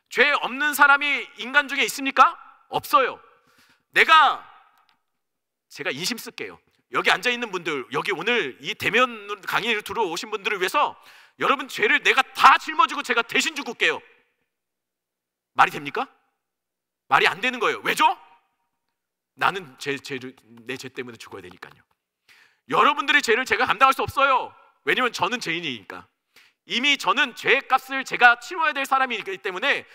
죄 없는 사람이 인간 중에 있습니까? 없어요. 제가 인심 쓸게요. 여기 앉아있는 분들, 여기 오늘 이 대면 강의를 들어오신 분들을 위해서 여러분 죄를 내가 다 짊어지고 제가 대신 죽을게요. 말이 됩니까? 말이 안 되는 거예요. 왜죠? 나는 내 죄 때문에 죽어야 되니까요. 여러분들의 죄를 제가 감당할 수 없어요. 왜냐면 저는 죄인이니까. 이미 저는 죄의 값을 제가 치러야 될 사람이기 때문에,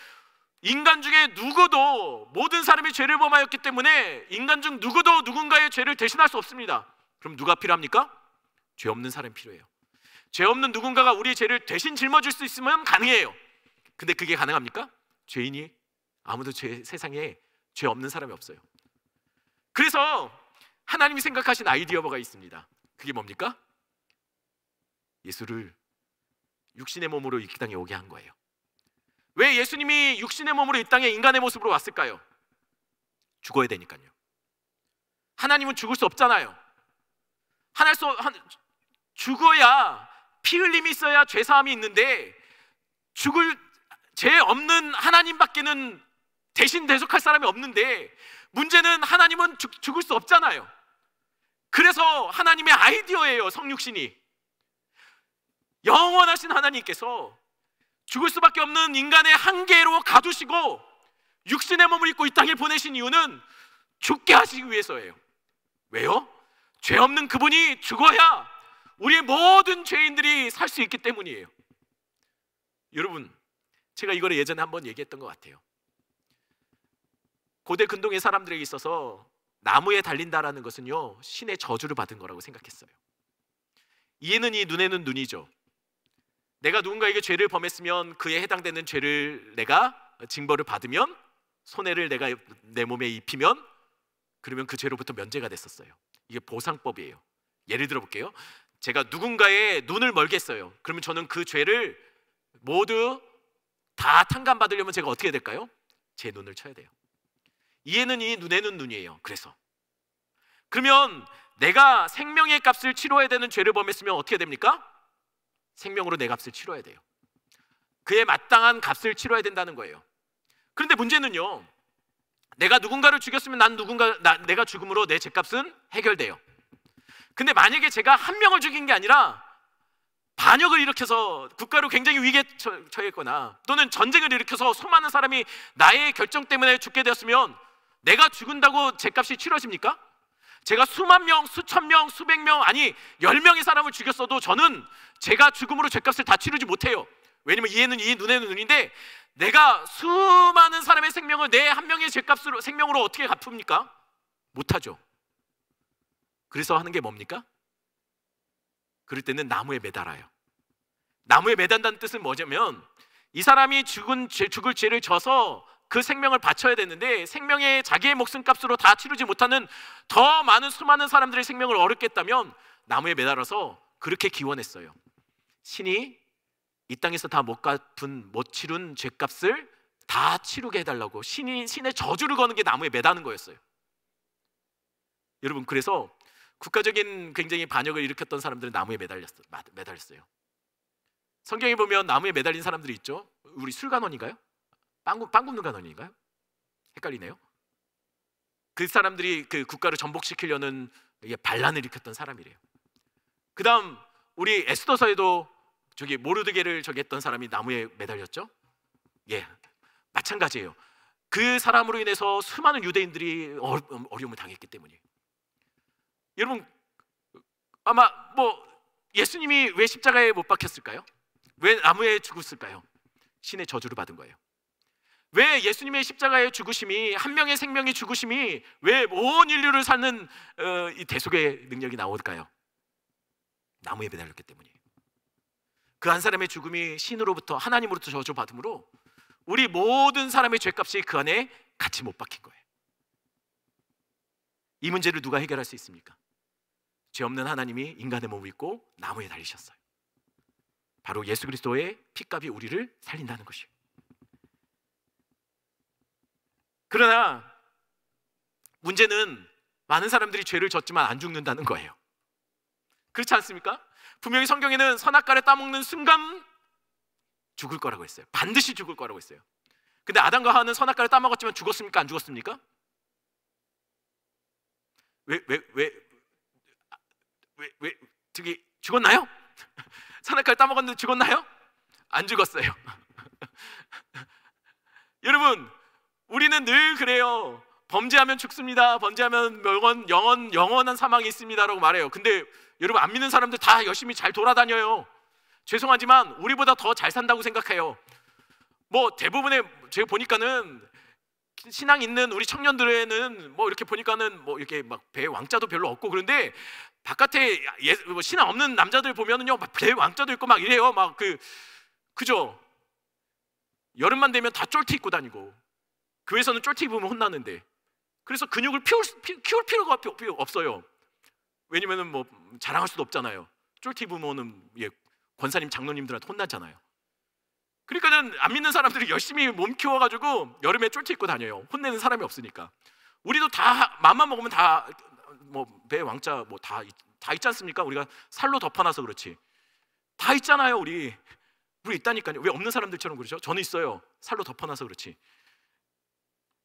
인간 중에 누구도, 모든 사람이 죄를 범하였기 때문에 인간 중 누구도 누군가의 죄를 대신할 수 없습니다. 그럼 누가 필요합니까? 죄 없는 사람이 필요해요. 죄 없는 누군가가 우리의 죄를 대신 짊어질 수 있으면 가능해요. 근데 그게 가능합니까? 죄인이 아무도 세상에 죄 없는 사람이 없어요. 그래서 하나님이 생각하신 아이디어가 있습니다. 그게 뭡니까? 예수를 육신의 몸으로 이 땅에 오게 한 거예요. 왜 예수님이 육신의 몸으로 이 땅에 인간의 모습으로 왔을까요? 죽어야 되니까요. 하나님은 죽을 수 없잖아요. 죽어야 피 흘림이 있어야 죄 사함이 있는데 죽을 죄 없는 하나님밖에는 대신 대속할 사람이 없는데 문제는 하나님은 죽을 수 없잖아요. 그래서 하나님의 아이디어예요. 성육신이 영원하신 하나님께서 죽을 수밖에 없는 인간의 한계로 가두시고 육신의 몸을 입고 이 땅에 보내신 이유는 죽게 하시기 위해서예요. 왜요? 죄 없는 그분이 죽어야 우리의 모든 죄인들이 살 수 있기 때문이에요. 여러분, 제가 이걸 예전에 한번 얘기했던 것 같아요. 고대 근동의 사람들에게 있어서 나무에 달린다라는 것은요, 신의 저주를 받은 거라고 생각했어요. 이에는 이, 눈에는 눈이죠. 내가 누군가에게 죄를 범했으면 그에 해당되는 죄를 내가 징벌을 받으면, 손해를 내가 내 몸에 입히면, 그러면 그 죄로부터 면제가 됐었어요. 이게 보상법이에요. 예를 들어 볼게요. 제가 누군가의 눈을 멀게 했어요. 그러면 저는 그 죄를 모두 다 탕감받으려면 제가 어떻게 될까요? 제 눈을 쳐야 돼요. 이에는 이, 눈에는 눈이에요. 그러면 내가 생명의 값을 치러야 되는 죄를 범했으면 어떻게 됩니까? 생명으로 내 값을 치러야 돼요. 그에 마땅한 값을 치러야 된다는 거예요. 그런데 문제는요, 내가 누군가를 죽였으면 내가 죽음으로 내 죄값은 해결돼요. 근데 만약에 제가 한 명을 죽인 게 아니라 반역을 일으켜서 국가로 굉장히 위기에 처했거나 또는 전쟁을 일으켜서 수많은 사람이 나의 결정 때문에 죽게 되었으면 내가 죽은다고 죄값이 치러집니까? 제가 수만 명, 수천 명, 수백 명, 아니 10명의 사람을 죽였어도 저는 제가 죽음으로 죄값을 다 치르지 못해요. 왜냐면 이에는 이, 눈에는 눈인데 내가 수많은 사람의 생명을 내 한 명의 죄값으로, 생명으로 어떻게 갚습니까? 못하죠. 그래서 하는 게 뭡니까? 그럴 때는 나무에 매달아요. 나무에 매단다는 뜻은 뭐냐면 이 사람이 죽을 죄를 져서 그 생명을 바쳐야 되는데 생명의 자기의 목숨값으로 다 치르지 못하는 더 많은 수많은 사람들의 생명을 어렵게 했다면 나무에 매달아서 그렇게 기원했어요. 신이 이 땅에서 다 못 치룬 죄값을 다 치르게 해달라고 신의 저주를 거는 게 나무에 매다는 거였어요. 여러분, 그래서 국가적인 굉장히 반역을 일으켰던 사람들은 나무에 매달렸어요. 성경에 보면 나무에 매달린 사람들이 있죠. 우리 술간원인가요? 빵 굽는 간원인가요? 헷갈리네요. 그 사람들이 그 국가를 전복시키려는 반란을 일으켰던 사람이래요. 그 다음 우리 에스더서에도 모르드게를 했던 사람이 나무에 매달렸죠. 예, 마찬가지예요. 그 사람으로 인해서 수많은 유대인들이 어려움을 당했기 때문이에요. 여러분, 아마 예수님이 왜 십자가에 못 박혔을까요? 왜 나무에 죽었을까요? 신의 저주를 받은 거예요. 왜 예수님의 십자가의 죽으심이, 한 명의 생명의 죽으심이 왜 온 인류를 사는 이 대속의 능력이 나올까요? 나무에 매달렸기 때문이에요. 그 한 사람의 죽음이 신으로부터, 하나님으로부터 저주받음으로 우리 모든 사람의 죄값이 그 안에 같이 못 박힌 거예요. 이 문제를 누가 해결할 수 있습니까? 죄 없는 하나님이 인간의 몸을 입고 나무에 달리셨어요. 바로 예수 그리스도의 피값이 우리를 살린다는 것이에요. 그러나 문제는 많은 사람들이 죄를 졌지만 안 죽는다는 거예요. 그렇지 않습니까? 분명히 성경에는 선악과를 따먹는 순간 죽을 거라고 했어요. 반드시 죽을 거라고 했어요. 근데 아담과 하와는 선악과를 따먹었지만 죽었습니까? 안 죽었습니까? 죽었나요? 선악과를 따먹었는데 죽었나요? 안 죽었어요. 여러분, 우리는 늘 그래요. 범죄하면 죽습니다. 범죄하면 영원한 사망이 있습니다라고 말해요. 근데 여러분, 안 믿는 사람들 다 열심히 잘 돌아다녀요. 죄송하지만 우리보다 더 잘 산다고 생각해요. 대부분의 제가 보니까는 신앙 있는 우리 청년들에는 뭐 이렇게 보니까는 뭐 이렇게 막 배 왕자도 별로 없고, 그런데 바깥에 뭐 신앙 없는 남자들 보면은요 막 배 왕자도 있고 막 이래요. 막 그죠? 여름만 되면 다 쫄티 입고 다니고, 교회에서는 쫄티 입으면 혼나는데, 그래서 근육을 키울 필요가 없어요. 왜냐면은 뭐 자랑할 수도 없잖아요. 쫄티 입으면은 권사님 장로님들한테 혼나잖아요. 그러니까는 안 믿는 사람들이 열심히 몸 키워가지고 여름에 쫄티 입고 다녀요. 혼내는 사람이 없으니까. 우리도 다 맘만 먹으면 다 뭐 배 왕자 뭐 다 있지 않습니까? 우리가 살로 덮어놔서 그렇지. 다 있잖아요. 우리 있다니까요. 왜 없는 사람들처럼 그러죠? 저는 있어요. 살로 덮어놔서 그렇지.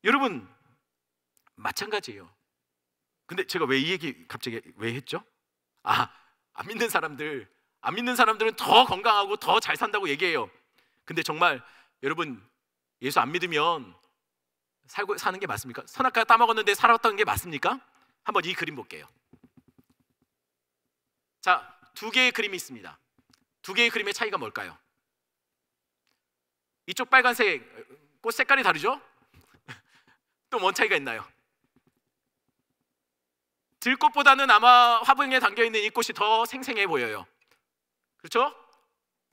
여러분 마찬가지예요. 근데 제가 왜 이 얘기 갑자기 왜 했죠? 안 믿는 사람들은 더 건강하고 더 잘 산다고 얘기해요. 근데 정말 여러분 예수 안 믿으면 사는 게 맞습니까? 선악과 따먹었는데 살았던 게 맞습니까? 한번 이 그림 볼게요. 자, 두 개의 그림이 있습니다. 두 개의 그림의 차이가 뭘까요? 이쪽 빨간색 꽃 색깔이 다르죠? 또 뭔 차이가 있나요? 들꽃보다는 아마 화분에 담겨있는 이 꽃이 더 생생해 보여요. 그렇죠?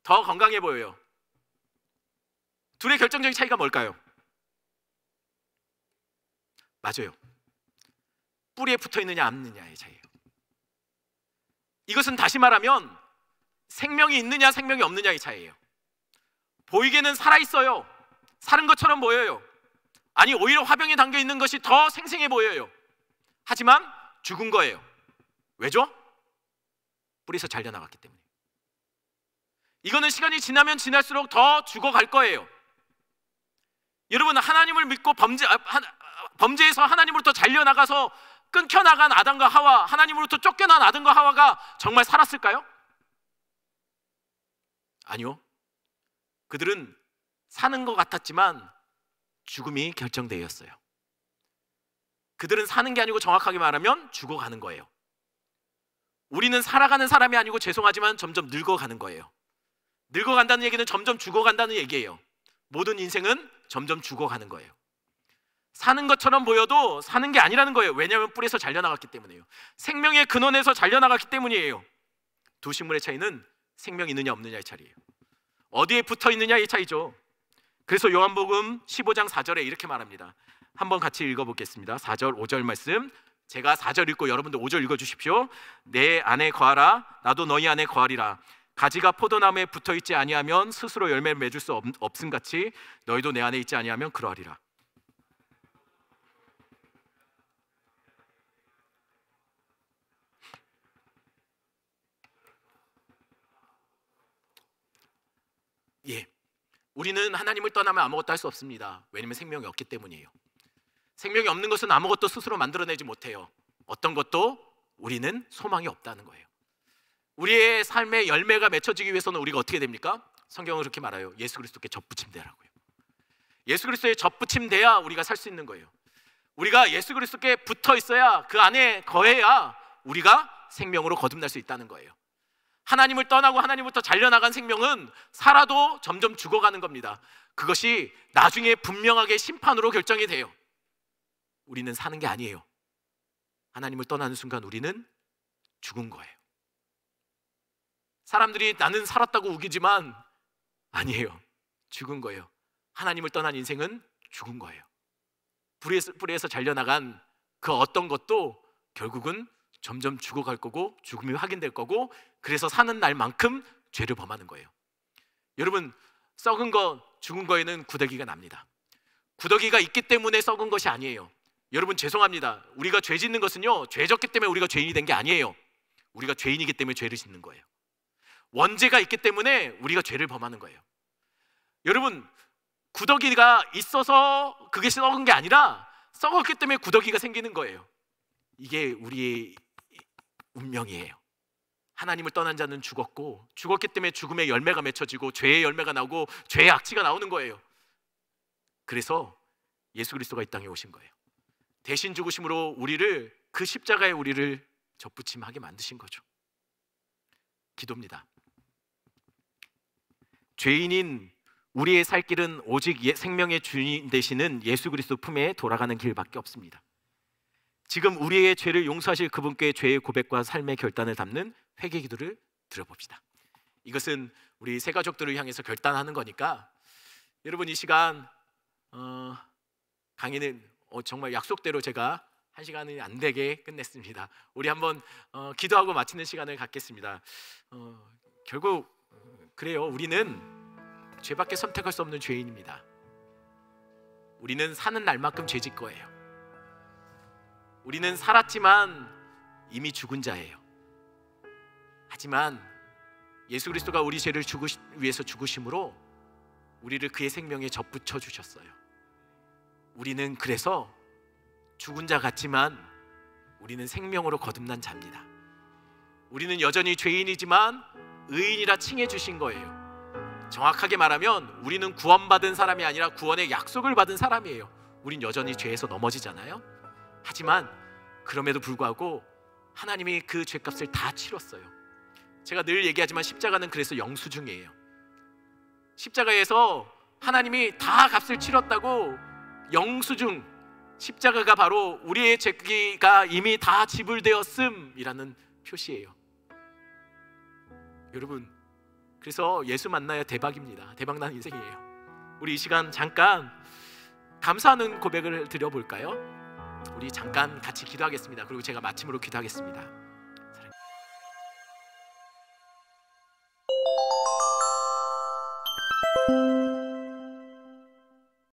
더 건강해 보여요. 둘의 결정적인 차이가 뭘까요? 맞아요. 뿌리에 붙어있느냐 안 있느냐의 차이예요. 이것은 다시 말하면 생명이 있느냐 생명이 없느냐의 차이예요. 보이게는 살아있어요. 사는 것처럼 보여요. 아니 오히려 화병에 담겨있는 것이 더 생생해 보여요. 하지만 죽은 거예요. 왜죠? 뿌리에서 잘려나갔기 때문에. 이거는 시간이 지나면 지날수록 더 죽어갈 거예요. 여러분 하나님을 믿고 범죄에서 하나님으로부터 잘려나가서 끊겨나간 아담과 하와, 하나님으로부터 쫓겨난 아담과 하와가 정말 살았을까요? 아니요. 그들은 사는 것 같았지만 죽음이 결정되었어요. 그들은 사는 게 아니고 정확하게 말하면 죽어가는 거예요. 우리는 살아가는 사람이 아니고 죄송하지만 점점 늙어가는 거예요. 늙어간다는 얘기는 점점 죽어간다는 얘기예요. 모든 인생은 점점 죽어가는 거예요. 사는 것처럼 보여도 사는 게 아니라는 거예요. 왜냐하면 뿌리에서 잘려나갔기 때문이에요. 생명의 근원에서 잘려나갔기 때문이에요. 두 식물의 차이는 생명이 있느냐 없느냐의 차이예요. 어디에 붙어 있느냐의 차이죠. 그래서 요한복음 15장 4절에 이렇게 말합니다. 한번 같이 읽어보겠습니다. 4절 5절 말씀, 제가 4절 읽고 여러분들 5절 읽어주십시오. 내 안에 거하라, 나도 너희 안에 거하리라. 가지가 포도나무에 붙어있지 아니하면 스스로 열매를 맺을 수 없음같이 너희도 내 안에 있지 아니하면 그러하리라. 우리는 하나님을 떠나면 아무것도 할 수 없습니다. 왜냐하면 생명이 없기 때문이에요. 생명이 없는 것은 아무것도 스스로 만들어내지 못해요. 어떤 것도 우리는 소망이 없다는 거예요. 우리의 삶의 열매가 맺혀지기 위해서는 우리가 어떻게 됩니까? 성경은 그렇게 말해요. 예수 그리스도께 접붙임되라고요. 예수 그리스도에 접붙임돼야 우리가 살 수 있는 거예요. 우리가 예수 그리스도께 붙어 있어야, 그 안에 거해야 우리가 생명으로 거듭날 수 있다는 거예요. 하나님을 떠나고 하나님부터 잘려나간 생명은 살아도 점점 죽어가는 겁니다. 그것이 나중에 분명하게 심판으로 결정이 돼요. 우리는 사는 게 아니에요. 하나님을 떠나는 순간 우리는 죽은 거예요. 사람들이 나는 살았다고 우기지만 아니에요. 죽은 거예요. 하나님을 떠난 인생은 죽은 거예요. 뿌리에서 잘려나간 그 어떤 것도 결국은 점점 죽어갈 거고 죽음이 확인될 거고, 그래서 사는 날만큼 죄를 범하는 거예요. 여러분, 썩은 거, 죽은 거에는 구더기가 납니다. 구더기가 있기 때문에 썩은 것이 아니에요. 여러분 죄송합니다. 우리가 죄 짓는 것은요, 죄 졌기 때문에 우리가 죄인이 된 게 아니에요. 우리가 죄인이기 때문에 죄를 짓는 거예요. 원죄가 있기 때문에 우리가 죄를 범하는 거예요. 여러분, 구더기가 있어서 그게 썩은 게 아니라 썩었기 때문에 구더기가 생기는 거예요. 이게 우리의 운명이에요. 하나님을 떠난 자는 죽었고, 죽었기 때문에 죽음의 열매가 맺혀지고 죄의 열매가 나오고 죄의 악취가 나오는 거예요. 그래서 예수 그리스도가 이 땅에 오신 거예요. 대신 죽으심으로 우리를, 그 십자가에 우리를 접붙임하게 만드신 거죠. 기도입니다. 죄인인 우리의 살 길은 오직 생명의 주인 되시는 예수 그리스도 품에 돌아가는 길밖에 없습니다. 지금 우리의 죄를 용서하실 그분께 죄의 고백과 삶의 결단을 담는 회개 기도를 드려봅시다. 이것은 우리 새 가족들을 향해서 결단하는 거니까 여러분 이 시간 강의는 정말 약속대로 제가 1시간이 안 되게 끝냈습니다. 우리 한번 기도하고 마치는 시간을 갖겠습니다. 결국 그래요. 우리는 죄밖에 선택할 수 없는 죄인입니다. 우리는 사는 날만큼 죄질 거예요. 우리는 살았지만 이미 죽은 자예요. 하지만 예수 그리스도가 우리 죄를 위해서 죽으심으로 우리를 그의 생명에 접붙여 주셨어요. 우리는 그래서 죽은 자 같지만 우리는 생명으로 거듭난 자입니다. 우리는 여전히 죄인이지만 의인이라 칭해 주신 거예요. 정확하게 말하면 우리는 구원받은 사람이 아니라 구원의 약속을 받은 사람이에요. 우린 여전히 죄에서 넘어지잖아요. 하지만 그럼에도 불구하고 하나님이 그 죄값을 다 치렀어요. 제가 늘 얘기하지만 십자가는 그래서 영수증이에요. 십자가에서 하나님이 다 값을 치렀다고 영수증, 십자가가 바로 우리의 죄가 이미 다 지불되었음이라는 표시예요. 여러분, 그래서 예수 만나야 대박입니다. 대박난 인생이에요. 우리 이 시간 잠깐 감사하는 고백을 드려볼까요? 우리 잠깐 같이 기도하겠습니다. 그리고 제가 마침으로 기도하겠습니다.